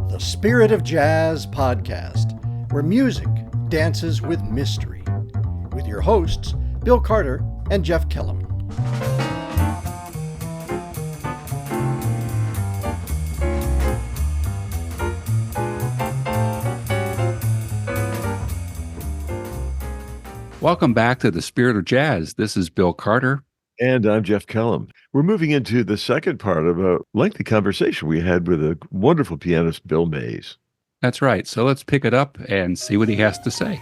The Spirit of Jazz podcast, where music dances with mystery, with your hosts, Bill Carter and Jeff Kellum. Welcome back to the Spirit of Jazz. This is Bill Carter. And I'm Jeff Kellum. We're moving into the second part of a lengthy conversation we had with a wonderful pianist, Bill Mays. That's right. So let's pick it up and see what he has to say.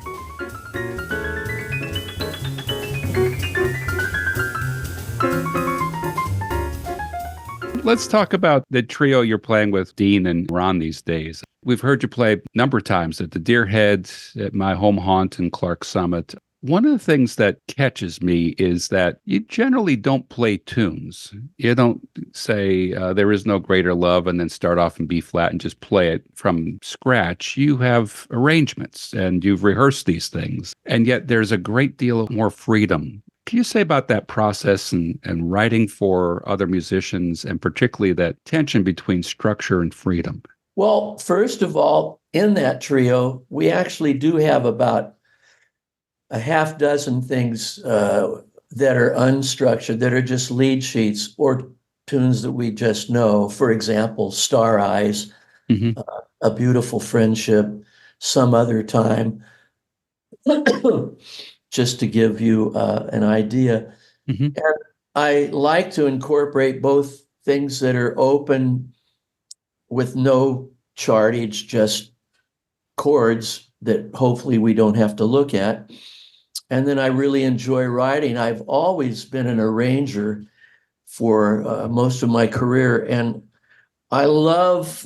Let's talk about the trio you're playing with Dean and Ron these days. We've heard you play a number of times at the Deerhead, at my home haunt in Clark Summit. One of the things that catches me is that you generally don't play tunes. You don't say there is no greater love and then start off in B flat and just play it from scratch. You have arrangements and you've rehearsed these things. And yet there's a great deal more freedom. Can you say about that process and writing for other musicians, and particularly that tension between structure and freedom? Well, first of all, in that trio, we actually do have about a half dozen things that are unstructured, that are just lead sheets or tunes that we just know. For example, Star Eyes, A Beautiful Friendship, Some Other Time, just to give you an idea. And I like to incorporate both things that are open with no chartage, just chords that hopefully we don't have to look at. And then I really enjoy writing. I've always been an arranger for most of my career. And I love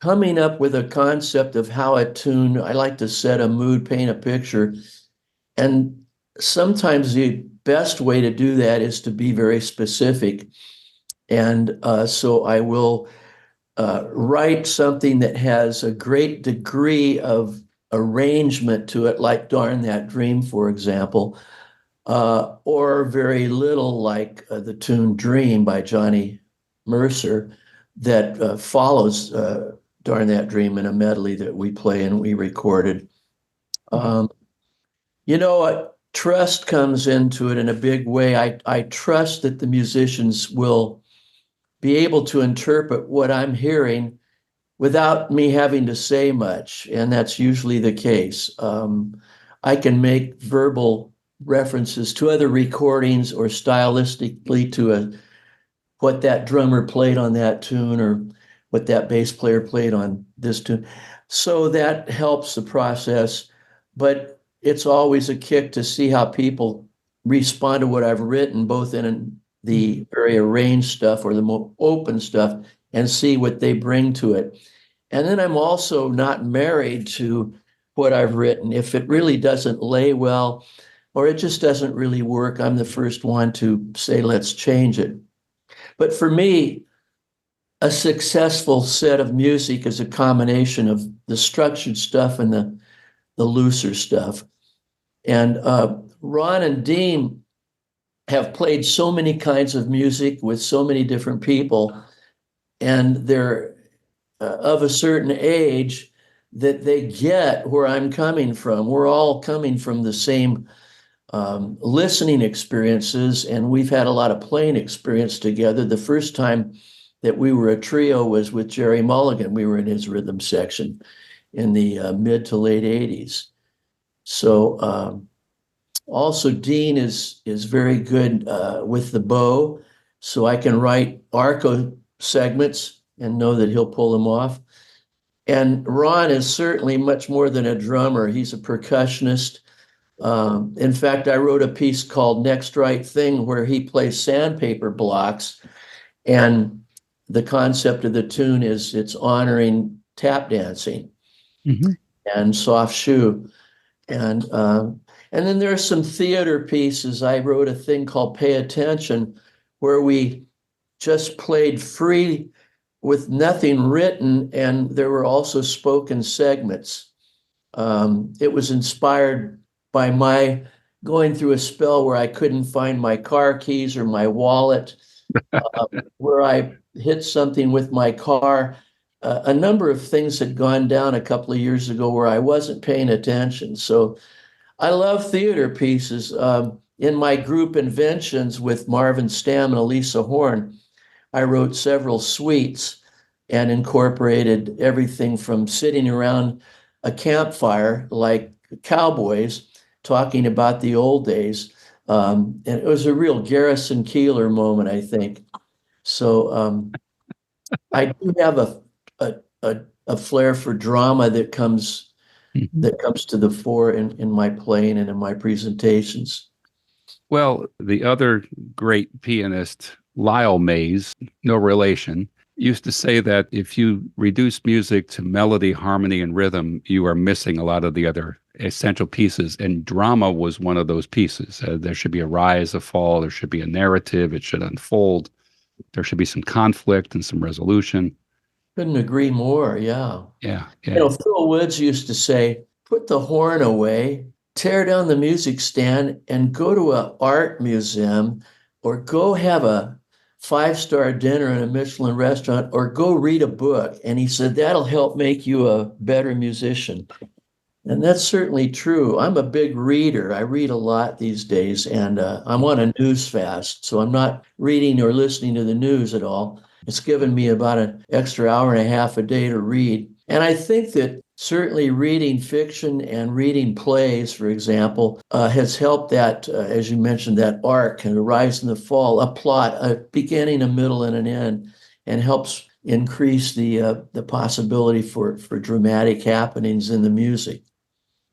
coming up with a concept of how a tune, I like to set a mood, paint a picture. And sometimes the best way to do that is to be very specific. And so I will write something that has a great degree of arrangement to it, like Darn That Dream, for example, or very little, like the tune Dream by Johnny Mercer that follows Darn That Dream in a medley that we play and we recorded. Trust comes into it in a big way. I trust that the musicians will be able to interpret what I'm hearing without me having to say much, and that's usually the case. I can make verbal references to other recordings or stylistically to what that drummer played on that tune or what that bass player played on this tune. So that helps the process, but it's always a kick to see how people respond to what I've written, both in the very arranged stuff or the more open stuff, and see what they bring to it. And then I'm also not married to what I've written. If it really doesn't lay well, or it just doesn't really work, I'm the first one to say, let's change it. But for me, a successful set of music is a combination of the structured stuff and the looser stuff. And Ron and Dean have played so many kinds of music with so many different people, and they're of a certain age that they get where I'm coming from. We're all coming from the same listening experiences, and we've had a lot of playing experience together. The first time that we were a trio was with Jerry Mulligan. We were in his rhythm section in the mid to late 80s. So also Dean is very good with the bow, so I can write arco segments and know that he'll pull them off. And Ron is certainly much more than a drummer. He's a percussionist. In fact, I wrote a piece called Next Right Thing where he plays sandpaper blocks, and the concept of the tune is it's honoring tap dancing and soft shoe. And then there's some theater pieces. I wrote a thing called Pay Attention where we just played free with nothing written, and there were also spoken segments. It was inspired by my going through a spell where I couldn't find my car keys or my wallet, where I hit something with my car a number of things had gone down a couple of years ago where I wasn't paying attention. So I love theater pieces. In my group Inventions with Marvin Stamm and Elisa Horn, I wrote several suites and incorporated everything from sitting around a campfire like cowboys talking about the old days. And it was a real Garrison Keillor moment, I think. So I do have a flair for drama that comes Mhm. to the fore in my playing and in my presentations. Well, the other great pianist, Lyle Mays, no relation, used to say that if you reduce music to melody, harmony, and rhythm, you are missing a lot of the other essential pieces. And drama was one of those pieces. There should be a rise, a fall, there should be a narrative, it should unfold, there should be some conflict and some resolution. Couldn't agree more. Yeah. Yeah, You yeah. know, Phil Woods used to say, put the horn away, tear down the music stand, and go to an art museum or go have a five-star dinner in a Michelin restaurant or go read a book. And he said, that'll help make you a better musician. And that's certainly true. I'm a big reader. I read a lot these days, and I'm on a news fast. So I'm not reading or listening to the news at all. It's given me about an extra hour and a half a day to read. And I think that certainly reading fiction and reading plays, for example, has helped that, as you mentioned, that arc and the rise and the fall, a plot, a beginning, a middle, and an end, and helps increase the possibility for dramatic happenings in the music.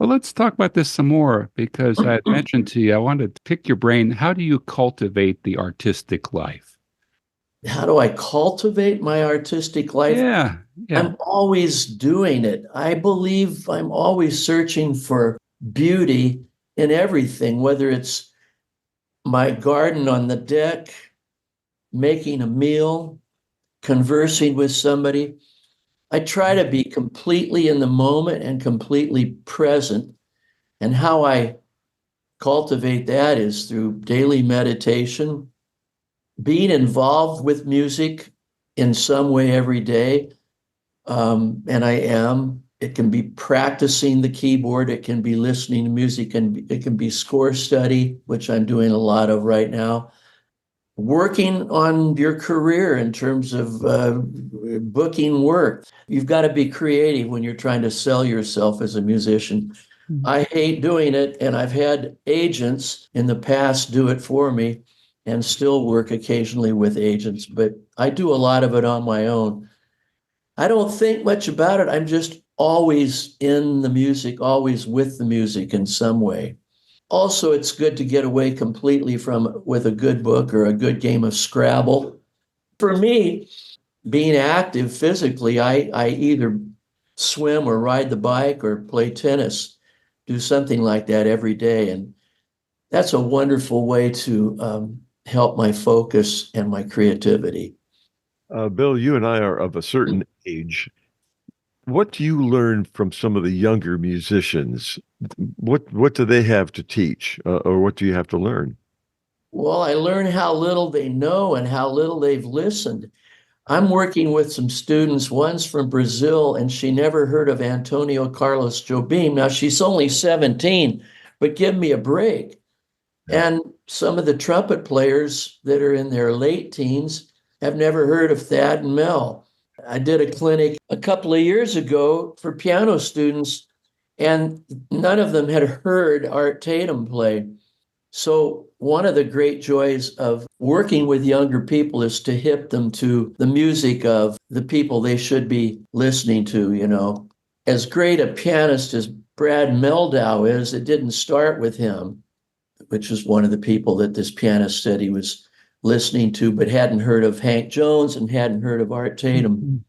Well, let's talk about this some more because I had mentioned to you, I wanted to pick your brain. How do you cultivate the artistic life? How do I cultivate my artistic life? Yeah, yeah. I'm always doing it. I believe I'm always searching for beauty in everything, whether it's my garden on the deck, making a meal, conversing with somebody. I try to be completely in the moment and completely present. And how I cultivate that is through daily meditation, being involved with music in some way every day. And I am. It can be practicing the keyboard, it can be listening to music, and it can be score study, which I'm doing a lot of right now. Working on your career in terms of booking work. You've got to be creative when you're trying to sell yourself as a musician. I hate doing it, and I've had agents in the past do it for me and still work occasionally with agents, but I do a lot of it on my own. I don't think much about it. I'm just always in the music, always with the music in some way. Also, it's good to get away completely from with a good book or a good game of Scrabble. For me, being active physically, I either swim or ride the bike or play tennis, do something like that every day. And that's a wonderful way to help my focus and my creativity. Bill, you and I are of a certain age. What do you learn from some of the younger musicians? What do they have to teach, or what do you have to learn? Well, I learn how little they know and how little they've listened. I'm working with some students. One's from Brazil, and she never heard of Antonio Carlos Jobim. Now, she's only 17, but give me a break. And some of the trumpet players that are in their late teens have never heard of Thad and Mel. I did a clinic a couple of years ago for piano students, and none of them had heard Art Tatum play. So one of the great joys of working with younger people is to hip them to the music of the people they should be listening to, you know. As great a pianist as Brad Meldau is, it didn't start with him, which was one of the people that this pianist said he was listening to, but hadn't heard of Hank Jones and hadn't heard of Art Tatum.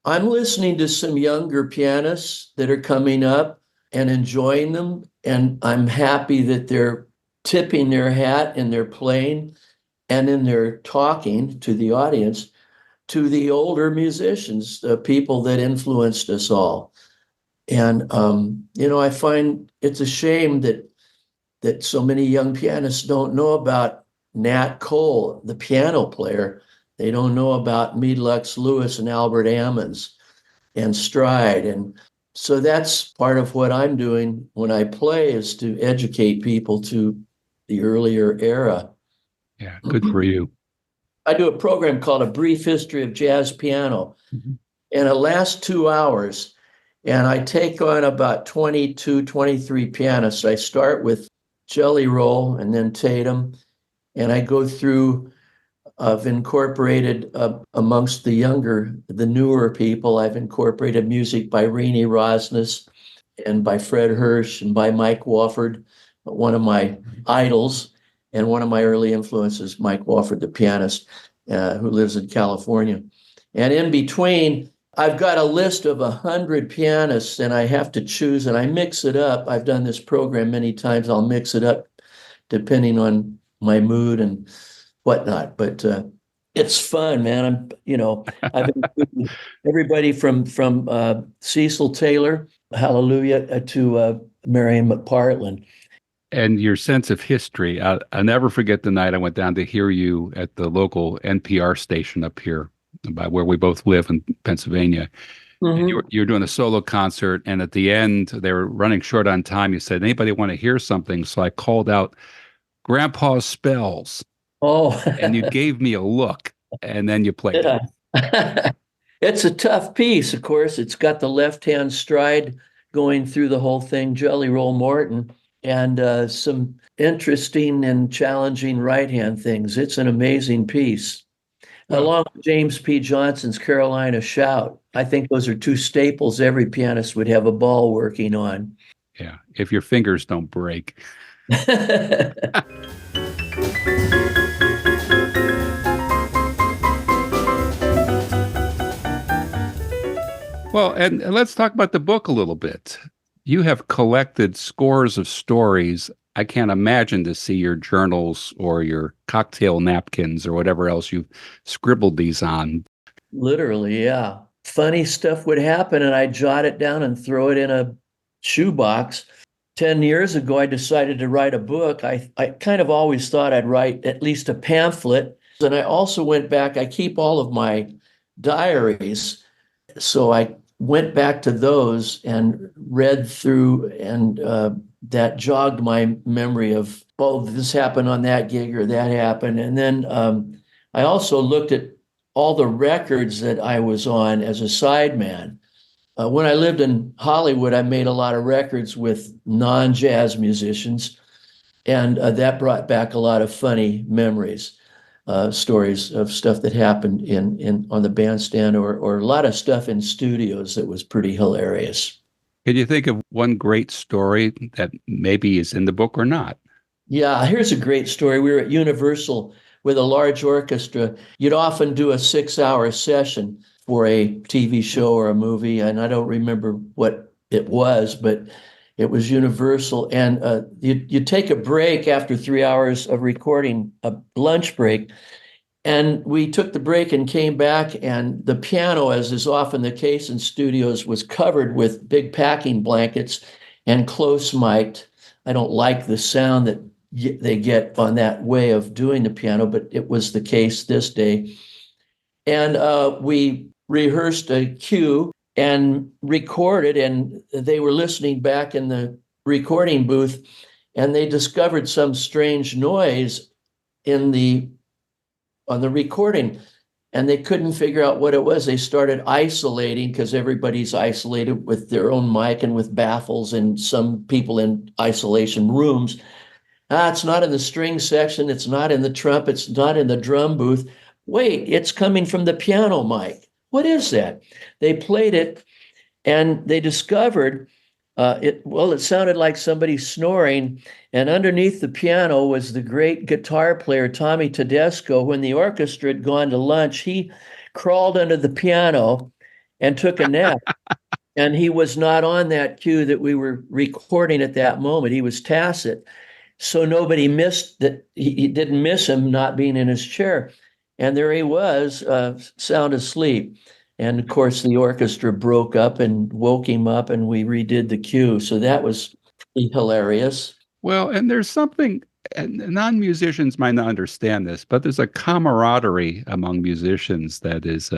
I'm listening to some younger pianists that are coming up and enjoying them, and I'm happy that they're tipping their hat in their playing and in their talking to the audience, to the older musicians, the people that influenced us all. And I find it's a shame that so many young pianists don't know about Nat Cole, the piano player. They don't know about Mead Lux Lewis and Albert Ammons. and stride. And so that's part of what I'm doing when I play, is to educate people to the earlier era. Yeah, good for you. I do a program called A Brief History of Jazz Piano, and it lasts 2 hours. And I take on about 22, 23 pianists. I start with Jelly Roll and then Tatum, and I go through. I've incorporated amongst the newer people, I've incorporated music by Rini Rosnes and by Fred Hirsch and by Mike Wofford, one of my idols and one of my early influences, Mike Wofford, the pianist who lives in California. And in between, I've got a list of 100 pianists, and I have to choose, and I mix it up. I've done this program many times. I'll mix it up depending on my mood and whatnot, but it's fun, man. I've included everybody from Cecil Taylor, Hallelujah, to Marion McPartland. And your sense of history. I'll never forget the night I went down to hear you at the local NPR station up here by where we both live in Pennsylvania. And you were doing a solo concert, and at the end, they were running short on time. You said, anybody want to hear something? So I called out Grandpa's Spells. Oh. And you gave me a look, and then you played it. It's a tough piece, of course. It's got the left-hand stride going through the whole thing, Jelly Roll Morton, and some interesting and challenging right-hand things. It's an amazing piece. Along with James P. Johnson's Carolina Shout. I think those are two staples every pianist would have a ball working on. Yeah, if your fingers don't break. Well, and let's talk about the book a little bit. You have collected scores of stories. I can't imagine to see your journals or your cocktail napkins or whatever else you've scribbled these on. Literally, yeah. Funny stuff would happen, and I'd jot it down and throw it in a shoebox. 10 years ago, I decided to write a book. I kind of always thought I'd write at least a pamphlet. And I also went back. I keep all of my diaries. So I went back to those and read through, and that jogged my memory of, oh, this happened on that gig or that happened. And then I also looked at all the records that I was on as a sideman. When I lived in Hollywood, I made a lot of records with non-jazz musicians, and that brought back a lot of funny memories. Stories of stuff that happened in on the bandstand, or a lot of stuff in studios that was pretty hilarious. Can you think of one great story that maybe is in the book or not? Yeah, here's a great story. We were at Universal with a large orchestra. You'd often do a 6-hour session for a TV show or a movie, and I don't remember what it was, but it was Universal. And you take a break after 3 hours of recording, a lunch break. And we took the break and came back, and the piano, as is often the case in studios, was covered with big packing blankets and close mic'd. I don't like the sound that they get on that way of doing the piano, but it was the case this day. And we rehearsed a cue and recorded, and they were listening back in the recording booth, and they discovered some strange noise on the recording, and they couldn't figure out what it was. They started isolating, because everybody's isolated with their own mic and with baffles, and some people in isolation rooms. It's not in the string section, it's not in the trumpets, it's not in the drum booth. Wait, it's coming from the piano mic. What is that? They played it, and they discovered it sounded like somebody snoring, and underneath the piano was the great guitar player Tommy Tedesco. When the orchestra had gone to lunch, he crawled under the piano and took a nap. And he was not on that cue that we were recording at that moment. He was tacit. So nobody missed that. He didn't miss him not being in his chair. And there he was, sound asleep. And of course, the orchestra broke up and woke him up, and we redid the cue. So that was pretty hilarious. Well, and there's something, and non-musicians might not understand this, but there's a camaraderie among musicians that is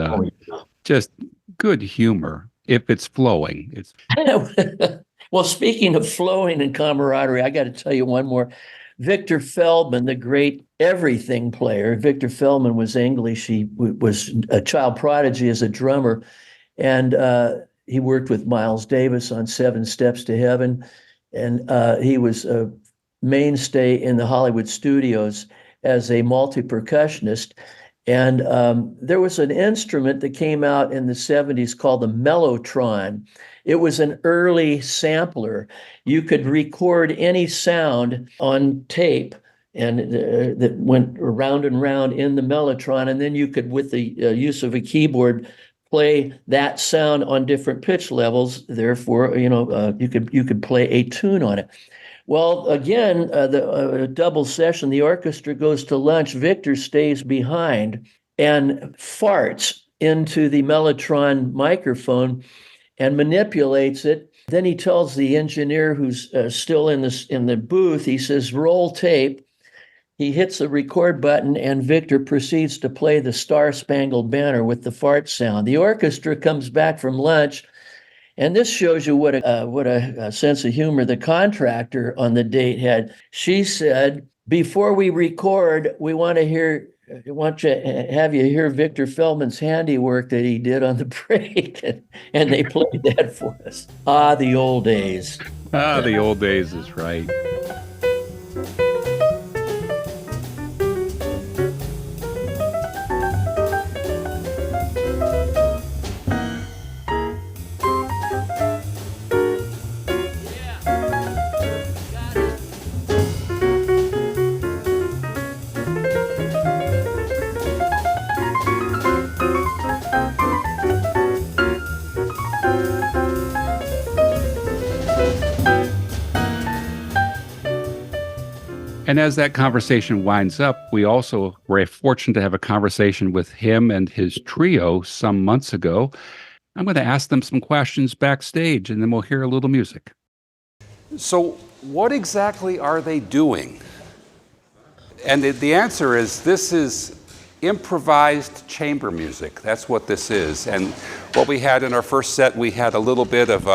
just good humor. if it's flowing. It's Well, speaking of flowing and camaraderie, I got to tell you one more. Victor Feldman, the great everything player. Victor Feldman was English. He was a child prodigy as a drummer, and he worked with Miles Davis on Seven Steps to Heaven, and he was a mainstay in the Hollywood studios as a multi-percussionist. And there was an instrument that came out in the 70s called the Mellotron. It was an early sampler. You could record any sound on tape, and that went round and round in the Mellotron. And then you could, with the use of a keyboard, play that sound on different pitch levels. Therefore, you could play a tune on it. Well, again, the double session, the orchestra goes to lunch. Victor stays behind and farts into the Mellotron microphone and manipulates it. Then he tells the engineer who's still in the booth, he says, roll tape. He hits the record button, and Victor proceeds to play the Star Spangled Banner with the fart sound. The orchestra comes back from lunch. And this shows you what a sense of humor the contractor on the date had. She said, before we record, we want to have you hear Victor Feldman's handiwork that he did on the break. And they played that for us. Ah, the old days. Ah, the old days is right. And as that conversation winds up, we also were fortunate to have a conversation with him and his trio some months ago. I'm going to ask them some questions backstage, and then we'll hear a little music. So what exactly are they doing? And the answer is, this is improvised chamber music. That's what this is. And what we had in our first set, we had a little bit of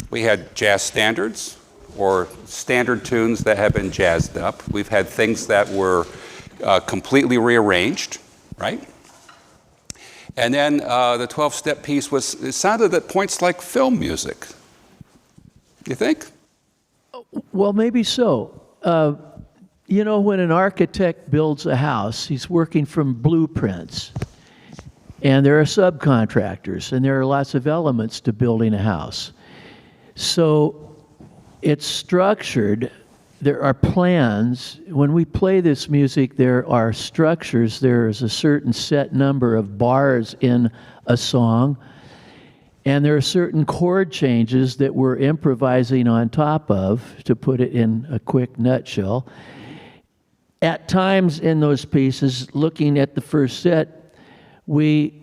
we had jazz standards, or standard tunes that have been jazzed up. We've had things that were completely rearranged, right? And then the 12-step piece it sounded at points like film music. You think? Well, maybe so. When an architect builds a house, he's working from blueprints. And there are subcontractors, and there are lots of elements to building a house. So it's structured. There are plans. When we play this music, there are structures. There is a certain set number of bars in a song, and there are certain chord changes that we're improvising on top of, to put it in a quick nutshell. At times in those pieces, looking at the first set, we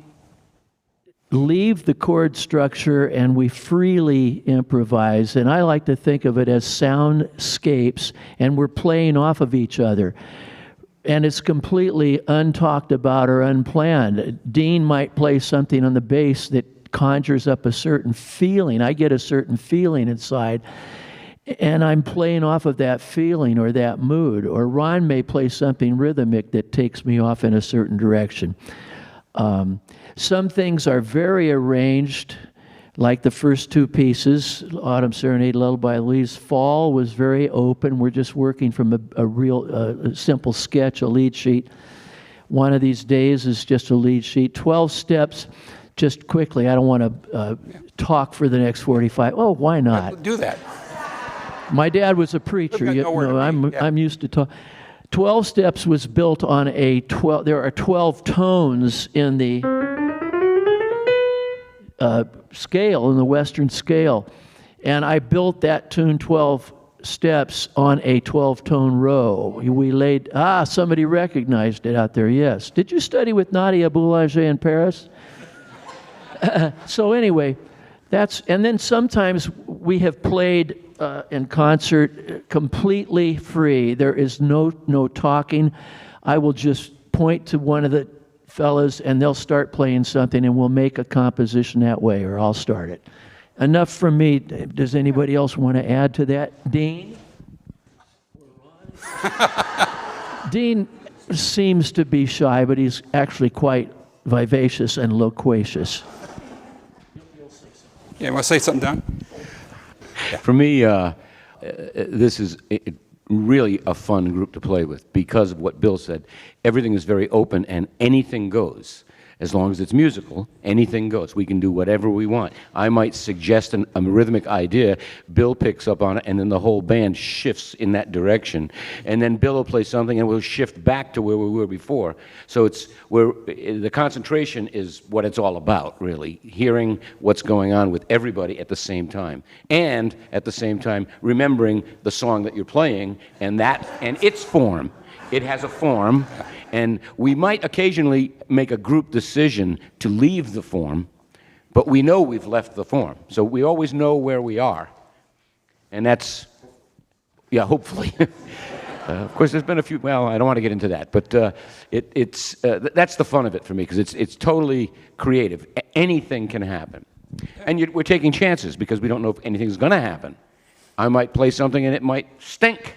leave the chord structure and we freely improvise. And I like to think of it as soundscapes, and we're playing off of each other. And it's completely untalked about or unplanned. Dean might play something on the bass that conjures up a certain feeling. I get a certain feeling inside, and I'm playing off of that feeling or that mood. Or Ron may play something rhythmic that takes me off in a certain direction. Some things are very arranged, like the first two pieces, Autumn Serenade, Lullaby, Leaves Fall, was very open. We're just working from a real simple sketch, a lead sheet. One of These Days is just a lead sheet. 12 Steps, just quickly, I don't want to talk for the next 45. Oh, why not? Do that. My dad was a preacher. I'm used to talk. 12 Steps was built on there are 12 tones in the scale, in the Western scale. And I built that tune 12 Steps on a 12-tone row. We laid, somebody recognized it out there, yes. Did you study with Nadia Boulanger in Paris? So anyway, and then sometimes we have played in concert completely free. There is no talking. I will just point to one of the fellas, and they'll start playing something, and we'll make a composition that way, or I'll start it. Enough from me. Does anybody else want to add to that? Dean? Dean seems to be shy, but he's actually quite vivacious and loquacious. Yeah, want to say something, Don? For me, this is really a fun group to play with because of what Bill said. Everything is very open and anything goes. As long as it's musical, anything goes. We can do whatever we want. I might suggest a rhythmic idea, Bill picks up on it, and then the whole band shifts in that direction. And then Bill will play something, and we'll shift back to where we were before. So the concentration is what it's all about, really. Hearing what's going on with everybody at the same time. And at the same time, remembering the song that you're playing and its form. It has a form. And we might occasionally make a group decision to leave the form, but we know we've left the form. So we always know where we are. And that's, yeah, hopefully. Of course, there's been a few, well, I don't want to get into that, but that's the fun of it for me, because it's totally creative. Anything can happen. And we're taking chances, because we don't know if anything's going to happen. I might play something and it might stink.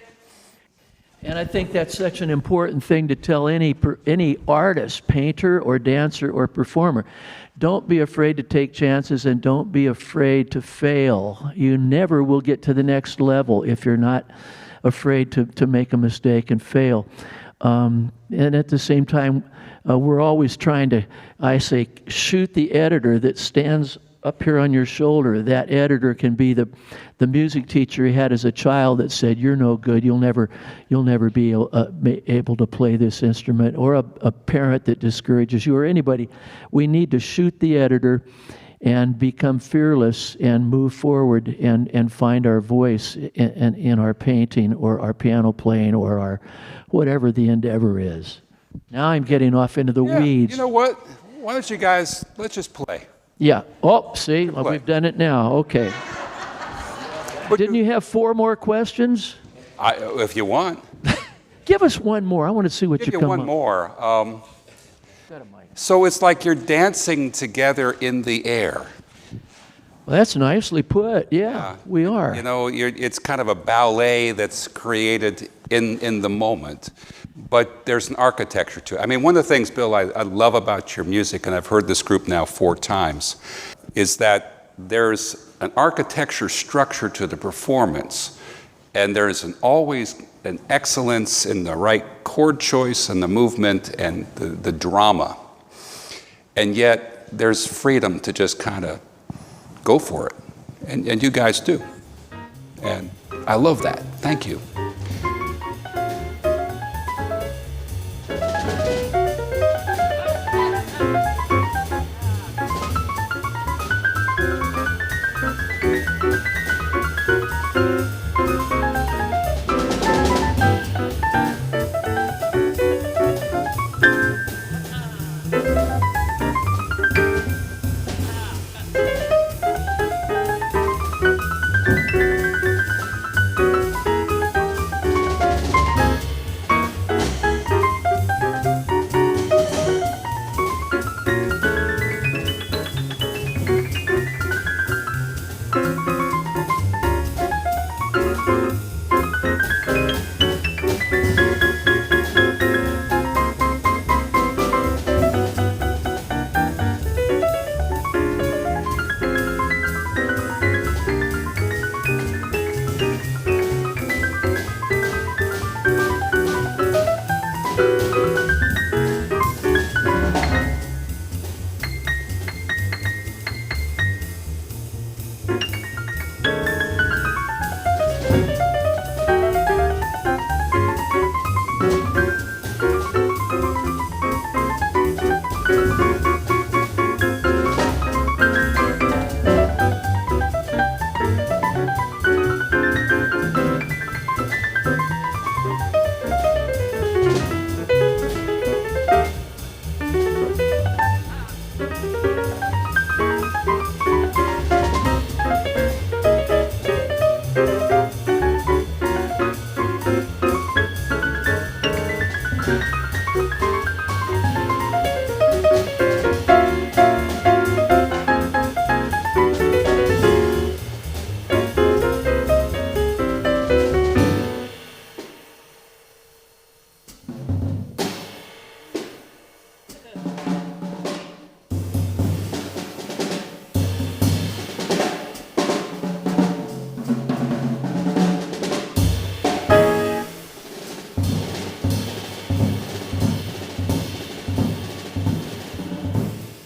And I think that's such an important thing to tell any artist, painter or dancer or performer. Don't be afraid to take chances, and don't be afraid to fail. You never will get to the next level if you're not afraid to make a mistake and fail. And at the same time, we're always trying to, I say, shoot the editor that stands up here on your shoulder. That editor can be the music teacher he had as a child that said, "You're no good. You'll never be able to play this instrument," or a parent that discourages you, or anybody. We need to shoot the editor and become fearless and move forward and find our voice in our painting or our piano playing or our whatever the endeavor is. Now I'm getting off into the weeds. You know what? Why don't you guys, let's just play. Yeah. Oh, see, well, we've done it now. Okay. Didn't you have 4 more questions? If you want. Give us one more. I want to see what you come up. Give you one more. So it's like you're dancing together in the air. Well, that's nicely put. Yeah, we are. You know, it's kind of a ballet that's created in the moment, but there's an architecture to it. I mean, one of the things, Bill, I love about your music, and I've heard this group now 4 times, is that there's an architecture structure to the performance, and there's always an excellence in the right chord choice and the movement and the drama. And yet there's freedom to just kind of go for it. And you guys do. And I love that. Thank you.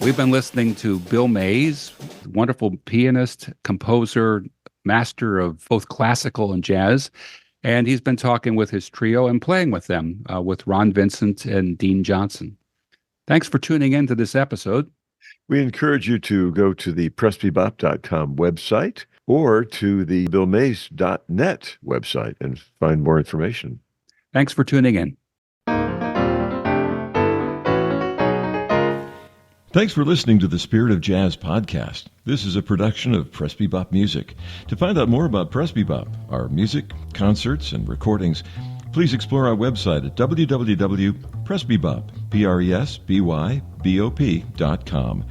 We've been listening to Bill Mays, wonderful pianist, composer, master of both classical and jazz. And he's been talking with his trio and playing with them, with Ron Vincent and Dean Johnson. Thanks for tuning in to this episode. We encourage you to go to the Presbybop.com website or to the BillMays.net website and find more information. Thanks for tuning in. Thanks for listening to the Spirit of Jazz podcast. This is a production of Presbybop Music. To find out more about Presbybop, our music, concerts, and recordings, please explore our website at www.presbybop.com.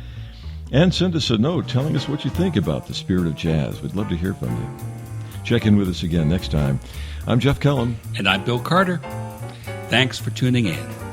And send us a note telling us what you think about the Spirit of Jazz. We'd love to hear from you. Check in with us again next time. I'm Jeff Kellum. And I'm Bill Carter. Thanks for tuning in.